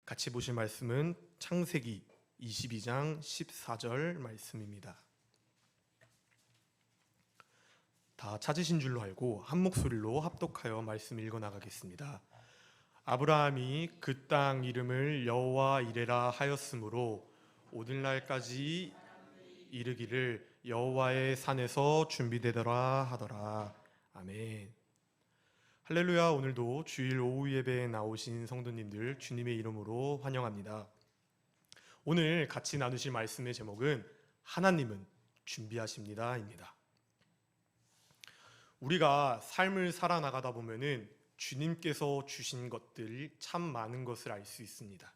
같이 보실 말씀은 창세기 22장 14절 말씀입니다. 다 찾으신 줄로 알고 한 목소리로 합독하여 말씀 읽어 나가겠습니다. 아브라함이 그 땅 이름을 여호와 이레라 하였으므로 오늘날까지 이르기를 여호와의 산에서 준비되더라 하더라. 아멘. 할렐루야. 오늘도 주일 오후 예배에 나오신 성도님들 주님의 이름으로 환영합니다. 오늘 같이 나누실 말씀의 제목은 하나님은 준비하십니다입니다. 우리가 삶을 살아나가다 보면은 주님께서 주신 것들 참 많은 것을 알 수 있습니다.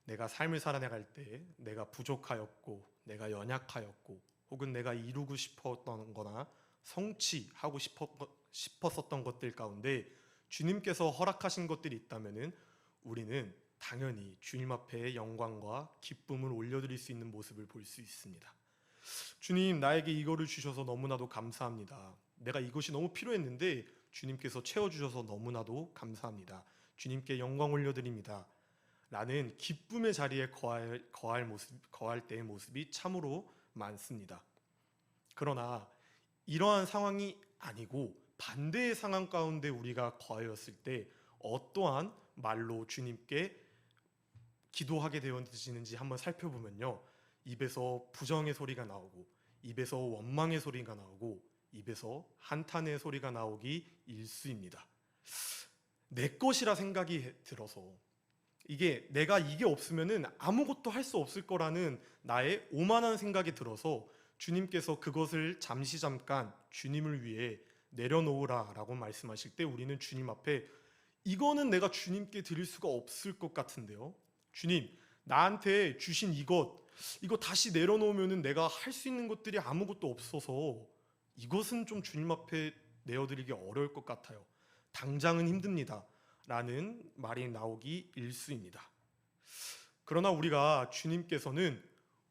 내가 삶을 살아나갈 때 내가 부족하였고 내가 연약하였고 혹은 내가 이루고 싶었던 거나 성취하고 싶었었던 것들 가운데 주님께서 허락하신 것들이 있다면은 우리는 당연히 주님 앞에 영광과 기쁨을 올려드릴 수 있는 모습을 볼 수 있습니다. 주님, 나에게 이거를 주셔서 너무나도 감사합니다. 내가 이것이 너무 필요했는데 주님께서 채워주셔서 너무나도 감사합니다. 주님께 영광 올려드립니다. 라는 기쁨의 자리에 거할 때의 모습이 참으로 많습니다. 그러나 이러한 상황이 아니고 반대의 상황 가운데 우리가 거하였을 때 어떠한 말로 주님께 기도하게 되어지는지 한번 살펴보면요, 입에서 부정의 소리가 나오고 입에서 원망의 소리가 나오고 입에서 한탄의 소리가 나오기 일쑤입니다. 내 것이라 생각이 들어서 내가 이게 없으면은 아무것도 할 수 없을 거라는 나의 오만한 생각이 들어서 주님께서 그것을 잠깐 주님을 위해 내려놓으라 라고 말씀하실 때 우리는 주님 앞에 이거는 내가 주님께 드릴 수가 없을 것 같은데요, 주님, 나한테 주신 이거 다시 내려놓으면은 내가 할 수 있는 것들이 아무것도 없어서 이것은 좀 주님 앞에 내어드리기 어려울 것 같아요. 당장은 힘듭니다 라는 말이 나오기 일쑤입니다. 그러나 우리가 주님께서는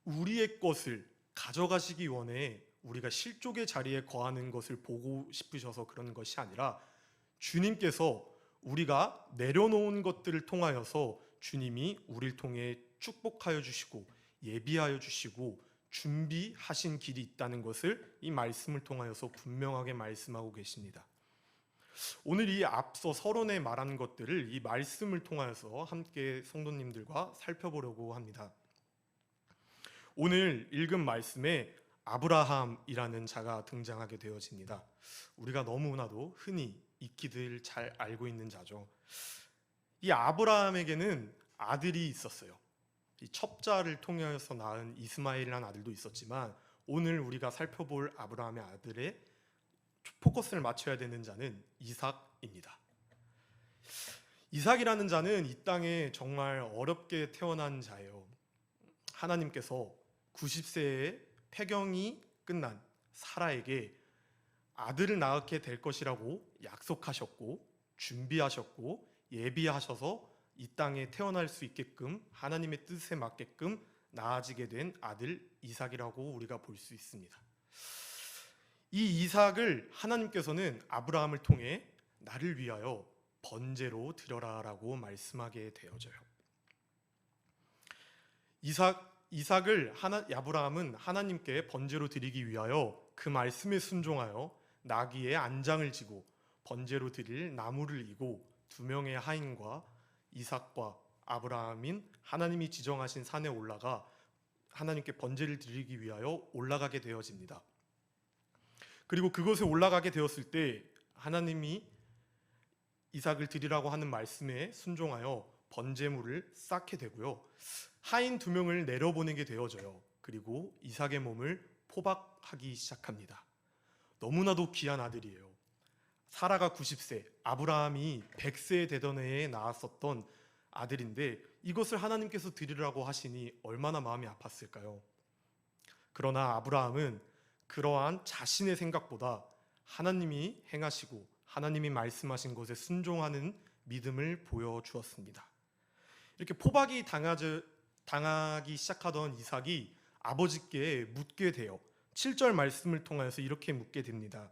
우리의 것을 가져가시기 원해 우리가 실족의 자리에 거하는 것을 보고 싶으셔서 그런 것이 아니라 주님께서 우리가 내려놓은 것들을 통하여서 주님이 우리를 통해 축복하여 주시고 예비하여 주시고 준비하신 길이 있다는 것을 이 말씀을 통하여서 분명하게 말씀하고 계십니다. 오늘 이 앞서 서론에 말한 것들을 이 말씀을 통하여서 함께 성도님들과 살펴보려고 합니다. 오늘 읽은 말씀에 아브라함이라는 자가 등장하게 되어집니다. 우리가 너무나도 흔히 익히들 잘 알고 있는 자죠. 이 아브라함에게는 아들이 있었어요. 이 첩자를 통해서 낳은 이스마엘이라는 아들도 있었지만 오늘 우리가 살펴볼 아브라함의 아들의 포커스를 맞춰야 되는 자는 이삭입니다. 이삭이라는 자는 이 땅에 정말 어렵게 태어난 자예요. 하나님께서 90세에 폐경이 끝난 사라에게 아들을 낳게 될 것이라고 약속하셨고 준비하셨고 예비하셔서 이 땅에 태어날 수 있게끔 하나님의 뜻에 맞게끔 낳아지게 된 아들 이삭이라고 우리가 볼 수 있습니다. 이 이삭을 하나님께서는 아브라함을 통해 나를 위하여 번제로 드려라라고 말씀하게 되어져요. 이삭을 아브라함은 하나님께 번제로 드리기 위하여 그 말씀에 순종하여 나귀의 안장을 지고 번제로 드릴 나무를 이고 2명의 하인과 이삭과 아브라함인 하나님이 지정하신 산에 올라가 하나님께 번제를 드리기 위하여 올라가게 되어집니다. 그리고 그곳에 올라가게 되었을 때 하나님이 이삭을 드리라고 하는 말씀에 순종하여 번제물을 쌓게 되고요, 하인 2명을 내려보내게 되어져요. 그리고 이삭의 몸을 포박하기 시작합니다. 너무나도 귀한 아들이에요. 사라가 90세, 아브라함이 100세 되던 해에 낳았었던 아들인데 이것을 하나님께서 드리라고 하시니 얼마나 마음이 아팠을까요? 그러나 아브라함은 그러한 자신의 생각보다 하나님이 행하시고 하나님이 말씀하신 것에 순종하는 믿음을 보여주었습니다. 이렇게 포박이 당하기 시작하던 이삭이 아버지께 묻게 돼요. 7절 말씀을 통하여서 이렇게 묻게 됩니다.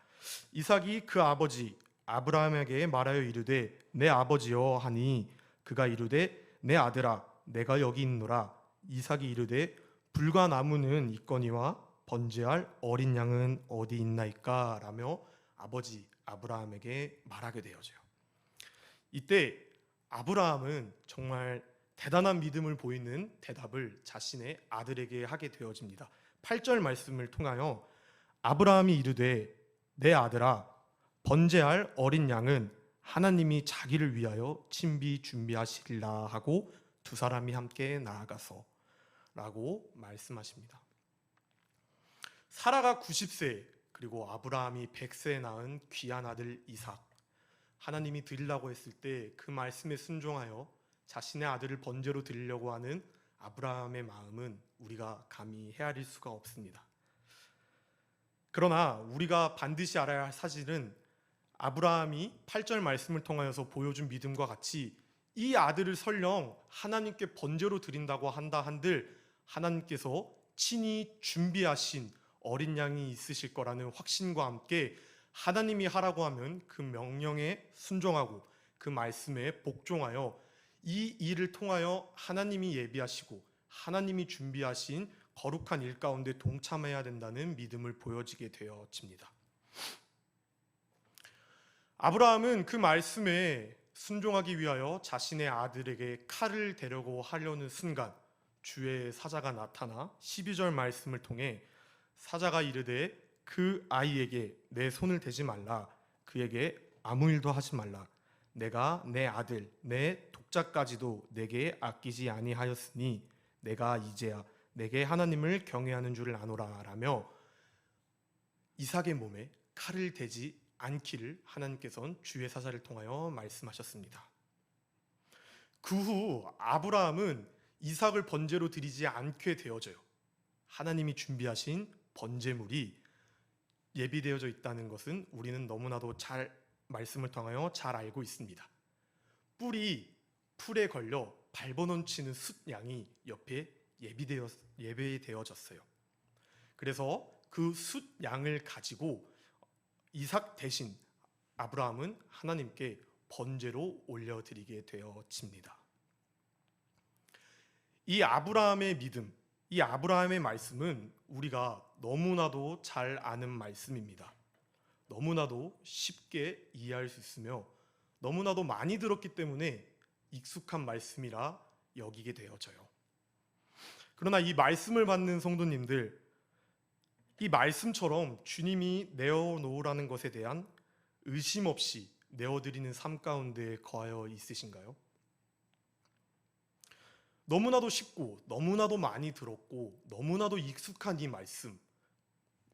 이삭이 그 아버지 아브라함에게 말하여 이르되 내 아버지여 하니 그가 이르되 내 아들아 내가 여기 있노라. 이삭이 이르되 불과 나무는 있거니와 번제할 어린 양은 어디 있나이까 라며 아버지 아브라함에게 말하게 되어져요. 이때 아브라함은 정말 대단한 믿음을 보이는 대답을 자신의 아들에게 하게 되어집니다. 8절 말씀을 통하여 아브라함이 이르되 내 아들아 번제할 어린 양은 하나님이 자기를 위하여 친비 준비하시리라 하고 두 사람이 함께 나아가서 라고 말씀하십니다. 사라가 90세 그리고 아브라함이 100세에 낳은 귀한 아들 이삭, 하나님이 드리려고 했을 때 그 말씀에 순종하여 자신의 아들을 번제로 드리려고 하는 아브라함의 마음은 우리가 감히 헤아릴 수가 없습니다. 그러나 우리가 반드시 알아야 할 사실은 아브라함이 8절 말씀을 통하여서 보여준 믿음과 같이 이 아들을 설령 하나님께 번제로 드린다고 한다 한들 하나님께서 친히 준비하신 어린 양이 있으실 거라는 확신과 함께 하나님이 하라고 하면 그 명령에 순종하고 그 말씀에 복종하여 이 일을 통하여 하나님이 예비하시고 하나님이 준비하신 거룩한 일 가운데 동참해야 된다는 믿음을 보여지게 되어집니다. 아브라함은 그 말씀에 순종하기 위하여 자신의 아들에게 칼을 대려고 하려는 순간 주의 사자가 나타나 12절 말씀을 통해 사자가 이르되 그 아이에게 내 손을 대지 말라. 그에게 아무 일도 하지 말라. 내가 내 아들 내 독자까지도 내게 아끼지 아니하였으니 내가 이제야 내게 하나님을 경외하는 줄을 아노라 라며 이삭의 몸에 칼을 대지 않기를 하나님께서는 주의 사자를 통하여 말씀하셨습니다. 그 후 아브라함은 이삭을 번제로 드리지 않게 되어져요. 하나님이 준비하신 번제물이 예비되어져 있다는 것은 우리는 너무나도 잘 말씀을 통하여 잘 알고 있습니다. 풀에 걸려 발버둥치는 숫양이 옆에 예배되어졌어요. 그래서 그 숫양을 가지고 이삭 대신 아브라함은 하나님께 번제로 올려드리게 되어집니다. 이 아브라함의 믿음, 이 아브라함의 말씀은 우리가 너무나도 잘 아는 말씀입니다. 너무나도 쉽게 이해할 수 있으며 너무나도 많이 들었기 때문에 익숙한 말씀이라 여기게 되어져요. 그러나 이 말씀을 받는 성도님들, 이 말씀처럼 주님이 내어놓으라는 것에 대한 의심 없이 내어드리는 삶 가운데 거하여 있으신가요? 너무나도 쉽고 너무나도 많이 들었고 너무나도 익숙한 이 말씀,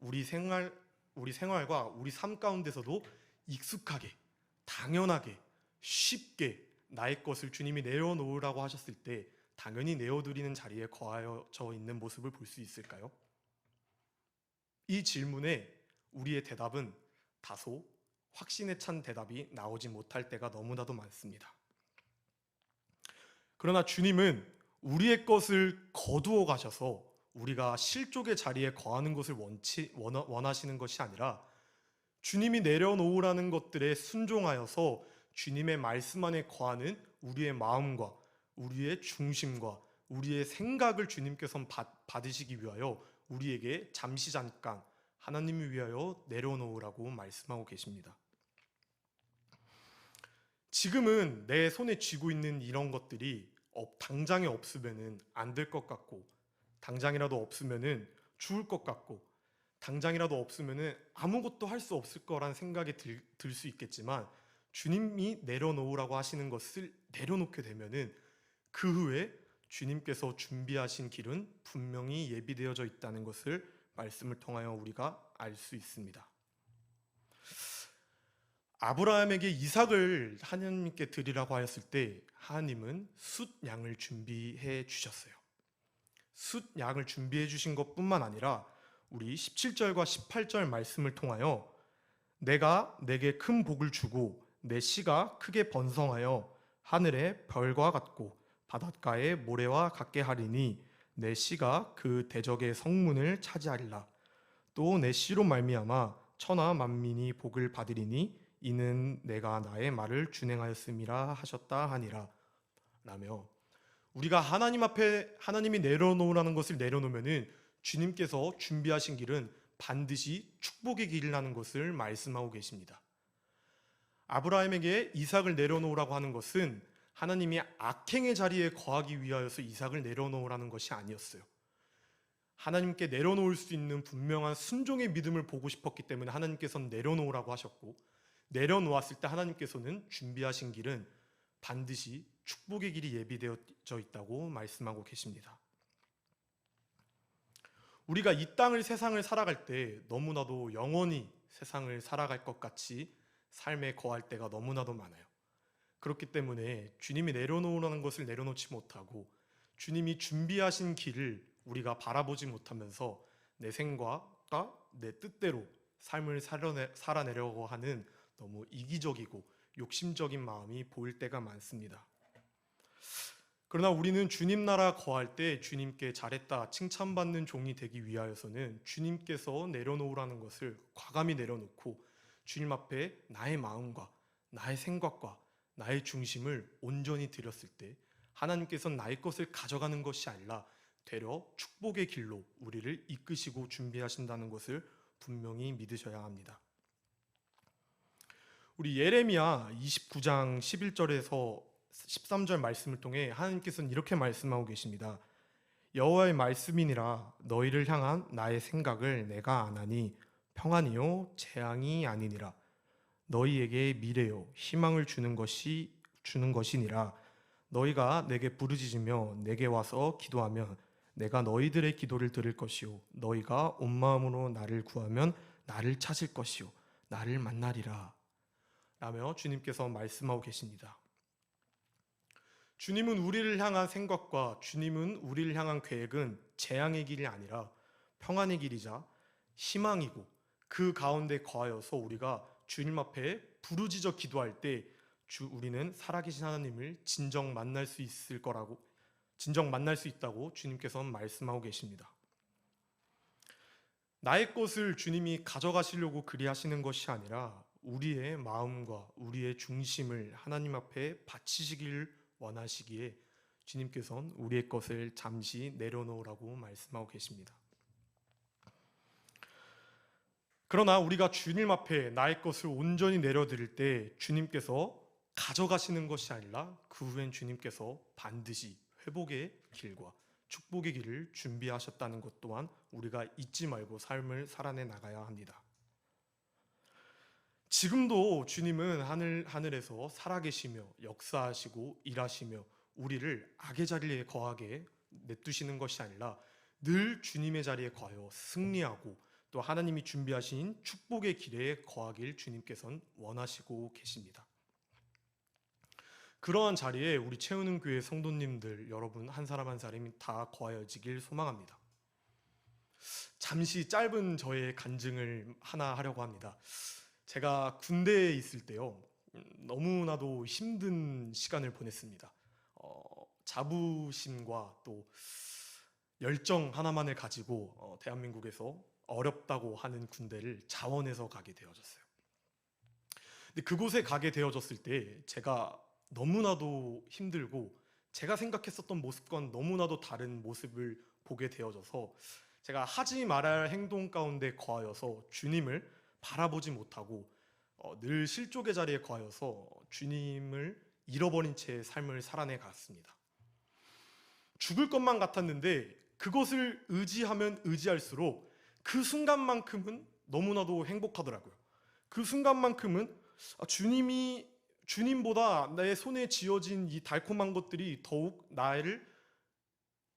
우리 생활과 우리 삶 가운데서도 익숙하게, 당연하게, 쉽게 나의 것을 주님이 내어놓으라고 하셨을 때 당연히 내어드리는 자리에 거하여 있는 모습을 볼 수 있을까요? 이 질문에 우리의 대답은 다소 확신에 찬 대답이 나오지 못할 때가 너무나도 많습니다. 그러나 주님은 우리의 것을 거두어 가셔서 우리가 실족의 자리에 거하는 것을 원하시는 것이 아니라 주님이 내려놓으라는 것들에 순종하여서 주님의 말씀 안에 거하는 우리의 마음과 우리의 중심과 우리의 생각을 주님께서 받으시기 위하여 우리에게 잠시 잠깐 하나님을 위하여 내려놓으라고 말씀하고 계십니다. 지금은 내 손에 쥐고 있는 이런 것들이 당장에 없으면은 안 될 것 같고, 당장이라도 없으면은 죽을 것 같고, 당장이라도 없으면은 아무것도 할 수 없을 거라는 생각이 들 수 있겠지만 주님이 내려놓으라고 하시는 것을 내려놓게 되면은 그 후에 주님께서 준비하신 길은 분명히 예비되어져 있다는 것을 말씀을 통하여 우리가 알 수 있습니다. 아브라함에게 이삭을 하나님께 드리라고 하였을 때 하나님은 숫양을 준비해 주셨어요. 숫양을 준비해 주신 것뿐만 아니라 우리 17절과 18절 말씀을 통하여 내가 내게 큰 복을 주고 내 씨가 크게 번성하여 하늘의 별과 같고 바닷가의 모래와 같게 하리니 내 씨가 그 대적의 성문을 차지하리라. 또 내 씨로 말미암아 천하 만민이 복을 받으리니 이는 내가 나의 말을 준행하였음이라 하셨다 하니라 라며 우리가 하나님 앞에 하나님이 내려놓으라는 것을 내려놓으면은 주님께서 준비하신 길은 반드시 축복의 길이라는 것을 말씀하고 계십니다. 아브라함에게 이삭을 내려놓으라고 하는 것은 하나님이 악행의 자리에 거하기 위하여서 이삭을 내려놓으라는 것이 아니었어요. 하나님께 내려놓을 수 있는 분명한 순종의 믿음을 보고 싶었기 때문에 하나님께서는 내려놓으라고 하셨고, 내려놓았을 때 하나님께서는 준비하신 길은 반드시 축복의 길이 예비되어져 있다고 말씀하고 계십니다. 우리가 이 땅을 세상을 살아갈 때 너무나도 영원히 세상을 살아갈 것 같이 삶에 거할 때가 너무나도 많아요. 그렇기 때문에 주님이 내려놓으라는 것을 내려놓지 못하고 주님이 준비하신 길을 우리가 바라보지 못하면서 내 생각과 내 뜻대로 삶을 살아내려고 하는 너무 이기적이고 욕심적인 마음이 보일 때가 많습니다. 그러나 우리는 주님 나라 거할 때 주님께 잘했다 칭찬받는 종이 되기 위하여서는 주님께서 내려놓으라는 것을 과감히 내려놓고 주님 앞에 나의 마음과 나의 생각과 나의 중심을 온전히 드렸을 때 하나님께서는 나의 것을 가져가는 것이 아니라 되려 축복의 길로 우리를 이끄시고 준비하신다는 것을 분명히 믿으셔야 합니다. 우리 예레미야 29장 11절에서 13절 말씀을 통해 하나님께서는 이렇게 말씀하고 계십니다. 여호와의 말씀이니라 너희를 향한 나의 생각을 내가 아나니 평안이요 재앙이 아니니라. 너희에게 미래요 희망을 주는 것이니라. 너희가 내게 부르짖으며 내게 와서 기도하면 내가 너희들의 기도를 들을 것이요 너희가 온 마음으로 나를 구하면 나를 찾을 것이요 나를 만나리라 라며 주님께서 말씀하고 계십니다. 주님은 우리를 향한 생각과 주님은 우리를 향한 계획은 재앙의 길이 아니라 평안의 길이자 희망이고, 그 가운데 거하여서 우리가 주님 앞에 부르짖어 기도할 때 우리는 살아계신 하나님을 진정 만날 수 있다고 주님께서 말씀하고 계십니다. 나의 것을 주님이 가져가시려고 그리하시는 것이 아니라 우리의 마음과 우리의 중심을 하나님 앞에 바치시기를 원하시기에 주님께서는 우리의 것을 잠시 내려놓으라고 말씀하고 계십니다. 그러나 우리가 주님 앞에 나의 것을 온전히 내려드릴 때 주님께서 가져가시는 것이 아니라 그 후엔 주님께서 반드시 회복의 길과 축복의 길을 준비하셨다는 것 또한 우리가 잊지 말고 삶을 살아내 나가야 합니다. 지금도 주님은 하늘에서 살아계시며 역사하시고 일하시며 우리를 악의 자리에 거하게 냅두시는 것이 아니라 늘 주님의 자리에 거하여 승리하고 또 하나님이 준비하신 축복의 길에 거하길 주님께서는 원하시고 계십니다. 그러한 자리에 우리 채우는 교회 성도님들 여러분 한 사람 한 사람이 다 거하여지길 소망합니다. 잠시 짧은 저의 간증을 하나 하려고 합니다. 제가 군대에 있을 때요, 너무나도 힘든 시간을 보냈습니다. 자부심과 또 열정 하나만을 가지고 대한민국에서 어렵다고 하는 군대를 자원해서 가게 되어졌어요. 근데 그곳에 가게 되어졌을 때 제가 너무나도 힘들고 제가 생각했었던 모습과는 너무나도 다른 모습을 보게 되어져서 제가 하지 말아야 할 행동 가운데 거하여서 주님을 바라보지 못하고 늘 실족의 자리에 거하여서 주님을 잃어버린 채 삶을 살아내 갔습니다. 죽을 것만 같았는데 그것을 의지하면 의지할수록 그 순간만큼은 너무나도 행복하더라고요. 그 순간만큼은 주님보다 내 손에 쥐어진 이 달콤한 것들이 더욱 나를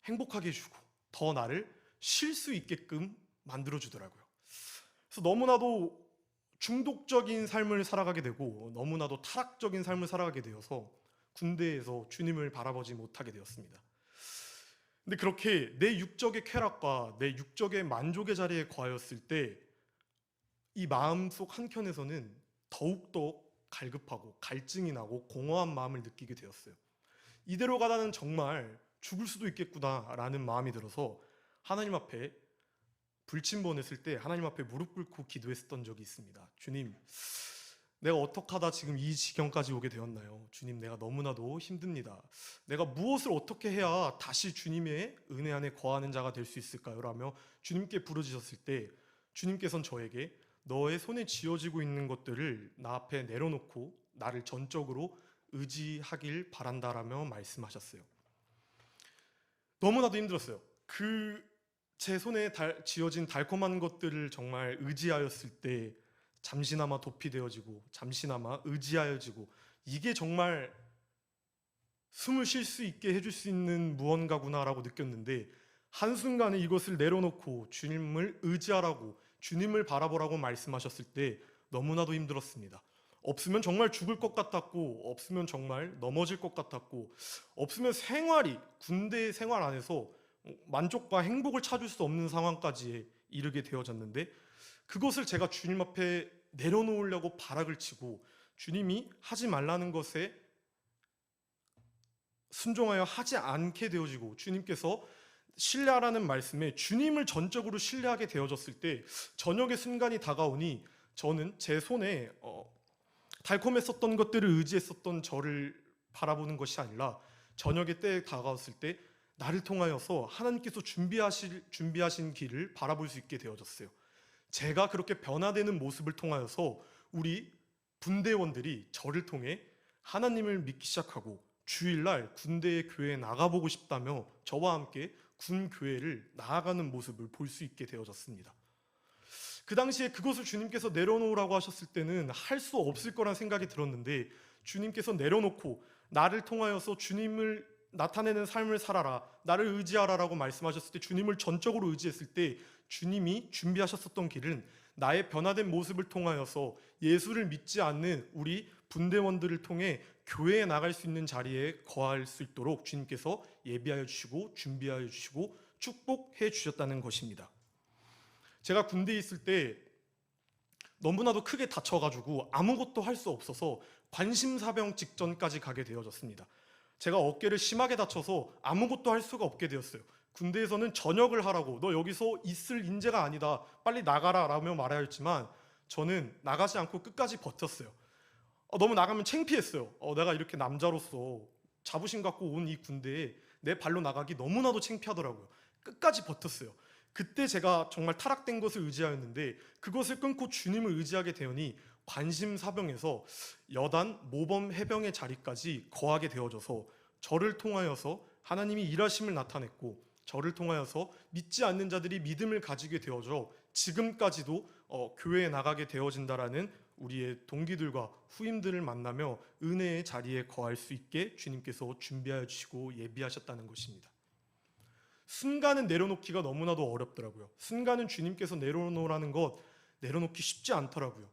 행복하게 해주고 더 나를 쉴 수 있게끔 만들어주더라고요. 그래서 너무나도 중독적인 삶을 살아가게 되고 너무나도 타락적인 삶을 살아가게 되어서 군대에서 주님을 바라보지 못하게 되었습니다. 근데 그렇게 내 육적의 쾌락과 내 육적의 만족의 자리에 거하였을 때 이 마음속 한켠에서는 더욱더 갈급하고 갈증이 나고 공허한 마음을 느끼게 되었어요. 이대로 가다는 정말 죽을 수도 있겠구나라는 마음이 들어서 하나님 앞에 불침번했을 때 하나님 앞에 무릎 꿇고 기도했던 적이 있습니다. 주님, 내가 어떻게 하다 지금 이 지경까지 오게 되었나요? 주님, 내가 너무나도 힘듭니다. 내가 무엇을 어떻게 해야 다시 주님의 은혜 안에 거하는 자가 될 수 있을까요? 라며 주님께 부르짖었을 때 주님께서는 저에게 너의 손에 쥐어지고 있는 것들을 나 앞에 내려놓고 나를 전적으로 의지하길 바란다라며 말씀하셨어요. 너무나도 힘들었어요. 제 손에 쥐어진 달콤한 것들을 정말 의지하였을 때 잠시나마 도피되어지고 잠시나마 의지하여지고, 이게 정말 숨을 쉴 수 있게 해줄 수 있는 무언가구나라고 느꼈는데, 한순간에 이것을 내려놓고 주님을 의지하라고, 주님을 바라보라고 말씀하셨을 때 너무나도 힘들었습니다. 없으면 정말 죽을 것 같았고, 없으면 정말 넘어질 것 같았고, 없으면 군대 생활 안에서 만족과 행복을 찾을 수 없는 상황까지 이르게 되어졌는데, 그것을 제가 주님 앞에 내려놓으려고 발악을 치고 주님이 하지 말라는 것에 순종하여 하지 않게 되어지고, 주님께서 신뢰하라는 말씀에 주님을 전적으로 신뢰하게 되어졌을 때 저녁의 순간이 다가오니 저는 제 손에 달콤했었던 것들을 의지했었던 저를 바라보는 것이 아니라 저녁의 때에 다가왔을 때 나를 통하여서 하나님께서 준비하신 길을 바라볼 수 있게 되어졌어요. 제가 그렇게 변화되는 모습을 통하여서 우리 분대원들이 저를 통해 하나님을 믿기 시작하고 주일날 군대의 교회에 나가보고 싶다며 저와 함께 군 교회를 나아가는 모습을 볼 수 있게 되어졌습니다. 그 당시에 그것을 주님께서 내려놓으라고 하셨을 때는 할 수 없을 거란 생각이 들었는데, 주님께서 내려놓고 나를 통하여서 주님을 나타내는 삶을 살아라, 나를 의지하라라고 말씀하셨을 때, 주님을 전적으로 의지했을 때 주님이 준비하셨었던 길은 나의 변화된 모습을 통하여서 예수를 믿지 않는 우리 분대원들을 통해 교회에 나갈 수 있는 자리에 거할 수 있도록 주님께서 예비하여 주시고 준비하여 주시고 축복해 주셨다는 것입니다. 제가 군대에 있을 때 너무나도 크게 다쳐가지고 아무것도 할 수 없어서 관심사병 직전까지 가게 되어졌습니다. 제가 어깨를 심하게 다쳐서 아무것도 할 수가 없게 되었어요. 군대에서는 전역을 하라고, 너 여기서 있을 인재가 아니다, 빨리 나가라 라며 말하였지만 저는 나가지 않고 끝까지 버텼어요. 너무 나가면 창피했어요. 내가 이렇게 남자로서 자부심 갖고 온 이 군대에 내 발로 나가기 너무나도 창피하더라고요. 끝까지 버텼어요. 그때 제가 정말 타락된 것을 의지하였는데, 그것을 끊고 주님을 의지하게 되오니 관심사병에서 여단 모범 해병의 자리까지 거하게 되어져서 저를 통하여서 하나님이 일하심을 나타냈고, 저를 통하여서 믿지 않는 자들이 믿음을 가지게 되어져 지금까지도 교회에 나가게 되어진다라는 우리의 동기들과 후임들을 만나며 은혜의 자리에 거할 수 있게 주님께서 준비하여 주시고 예비하셨다는 것입니다. 순간은 내려놓기가 너무나도 어렵더라고요. 순간은 주님께서 내려놓으라는 것 내려놓기 쉽지 않더라고요.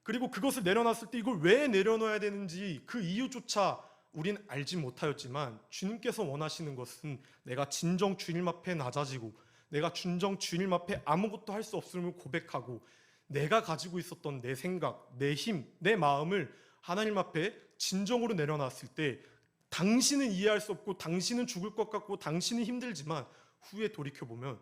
그리고 그것을 내려놨을 때 이걸 왜 내려놔야 되는지 그 이유조차 우린 알지 못하였지만, 주님께서 원하시는 것은 내가 진정 주님 앞에 낮아지고 내가 진정 주님 앞에 아무것도 할 수 없음을 고백하고 내가 가지고 있었던 내 생각, 내 힘, 내 마음을 하나님 앞에 진정으로 내려놨을 때 당신은 이해할 수 없고 당신은 죽을 것 같고 당신은 힘들지만 후에 돌이켜보면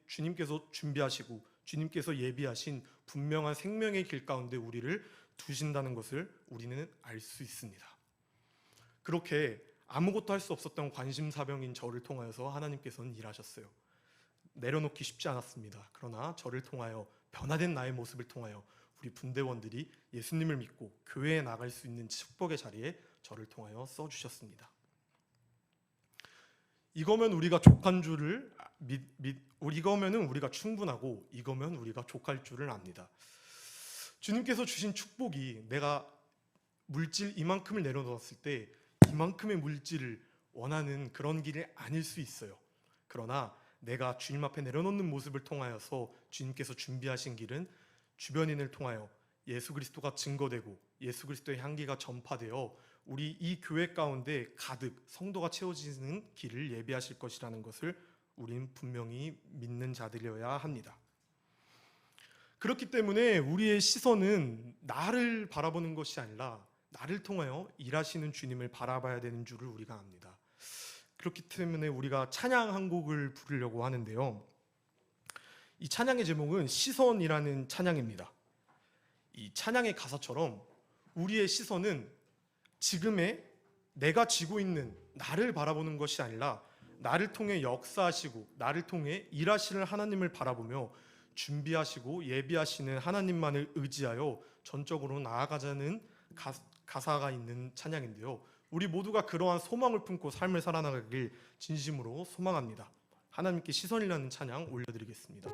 주님께서 준비하시고 주님께서 예비하신 분명한 생명의 길 가운데 우리를 두신다는 것을 우리는 알 수 있습니다. 그렇게 아무것도 할 수 없었던 관심사병인 저를 통하여서 하나님께서는 일하셨어요. 내려놓기 쉽지 않았습니다. 그러나 저를 통하여 변화된 나의 모습을 통하여 우리 분대원들이 예수님을 믿고 교회에 나갈 수 있는 축복의 자리에 저를 통하여 써주셨습니다. 이거면 우리가 족한 줄을 이거면은 우리가 충분하고 이거면 우리가 족할 줄을 압니다. 주님께서 주신 축복이 내가 물질 이만큼을 내려놓았을 때 이만큼의 물질을 원하는 그런 길이 아닐 수 있어요. 그러나 내가 주님 앞에 내려놓는 모습을 통하여서 주님께서 준비하신 길은 주변인을 통하여 예수 그리스도가 증거되고 예수 그리스도의 향기가 전파되어 우리 이 교회 가운데 가득 성도가 채워지는 길을 예비하실 것이라는 것을 우린 분명히 믿는 자들이어야 합니다. 그렇기 때문에 우리의 시선은 나를 바라보는 것이 아니라 나를 통하여 일하시는 주님을 바라봐야 되는 줄을 우리가 압니다. 그렇기 때문에 우리가 찬양 한 곡을 부르려고 하는데요. 이 찬양의 제목은 시선이라는 찬양입니다. 이 찬양의 가사처럼 우리의 시선은 지금의 내가 쥐고 있는 나를 바라보는 것이 아니라 나를 통해 역사하시고 나를 통해 일하시는 하나님을 바라보며 준비하시고 예비하시는 하나님만을 의지하여 전적으로 나아가자는 가사가 있는 찬양인데요. 우리 모두가 그러한 소망을 품고 삶을 살아나가길 진심으로 소망합니다. 하나님께 시선이라는 찬양 올려드리겠습니다.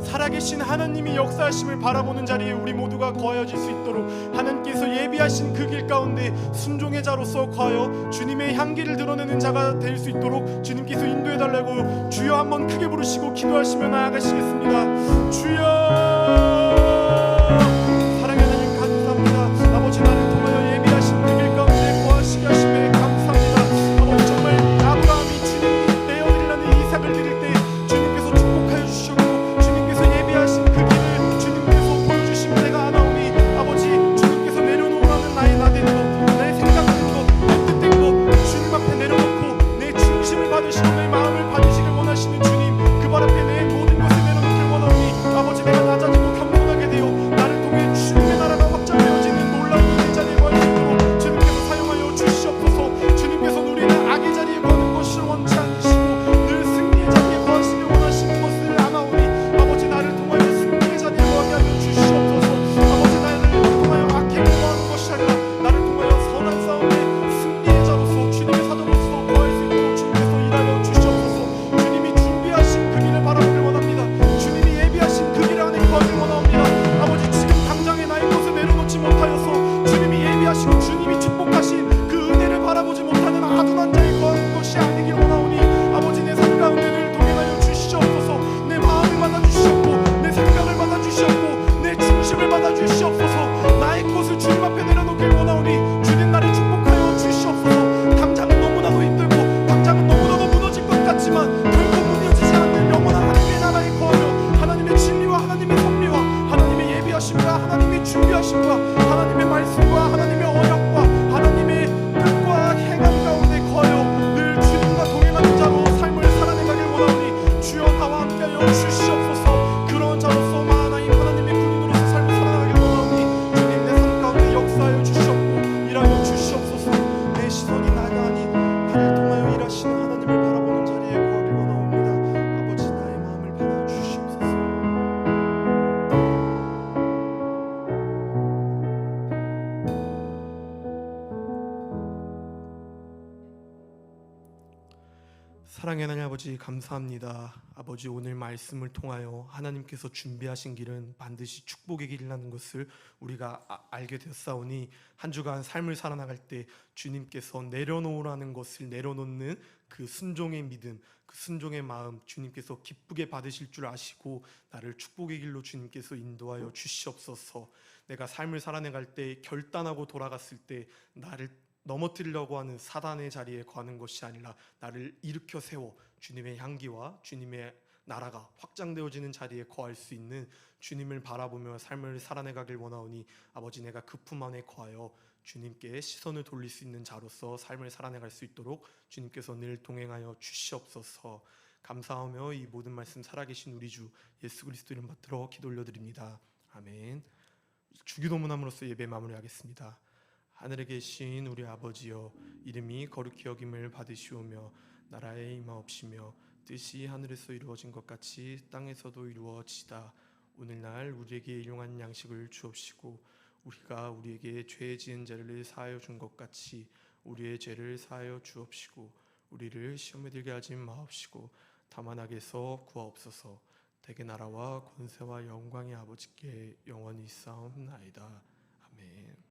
살아계신 하나님이 역사하심을 바라보는 자리에 우리 모두가 거하여질 수 있도록 하나님께서 예비하신 그 길 가운데 순종의 자로서 거하여 주님의 향기를 드러내는 자가 될 수 있도록 주님께서 인도해달라고 주여 한번 크게 부르시고 기도하시며 나아가시겠습니다. 주여 사랑의 하나님 감사합니다. 아버지 나를 통하여 예비하신 그 길 가운데 거하시게 하심에 감사합니다. 아버지 정말 아브라함이 주님 내어드리라는 이삭을 드릴 때 주님께서 축복하여 주셨고 주님께서 예비하신 그 길을 주님께서 보여주시면 내가 아나오니 아버지 주님께서 내려놓으라는 나의 나된 것 내 생각된 것내 뜻된 것 주님 앞에 내려놓고 내 중심을 받으시고 내 마음을 받으시길 원하시는 주님 그 발 앞에 내 모든 것을 내려놓길 원하오니 아버지 내가 낮아지고 겸손하게 사랑의 하나님 아버지 감사합니다. 아버지 오늘 말씀을 통하여 하나님께서 준비하신 길은 반드시 축복의 길이라는 것을 우리가 알게 되었사오니 한 주간 삶을 살아나갈 때 주님께서 내려놓으라는 것을 내려놓는 그 순종의 믿음, 그 순종의 마음 주님께서 기쁘게 받으실 줄 아시고 나를 축복의 길로 주님께서 인도하여 주시옵소서. 내가 삶을 살아내갈 때 결단하고 돌아갔을 때 나를 넘어뜨리려고 하는 사단의 자리에 거하는 것이 아니라 나를 일으켜 세워 주님의 향기와 주님의 나라가 확장되어지는 자리에 거할 수 있는 주님을 바라보며 삶을 살아내가길 원하오니 아버지 내가 그 품 안에 거하여 주님께 시선을 돌릴 수 있는 자로서 삶을 살아내갈 수 있도록 주님께서 늘 동행하여 주시옵소서. 감사하며 이 모든 말씀 살아계신 우리 주 예수 그리스도 이름 받들어 기도 올려드립니다. 아멘. 주기도문함으로써 예배 마무리하겠습니다. 하늘에 계신 우리 아버지여, 이름이 거룩히 여김을 받으시오며 나라에 임하옵시며 뜻이 하늘에서 이루어진 것 같이 땅에서도 이루어지다. 오늘날 우리에게 일용할 양식을 주옵시고 우리가 우리에게 죄 지은 자를 사하여 준 것 같이 우리의 죄를 사하여 주옵시고 우리를 시험에 들게 하지 마옵시고 다만 악에서 구하옵소서. 대개 나라와 권세와 영광이 아버지께 영원히 있사옵나이다. 아멘.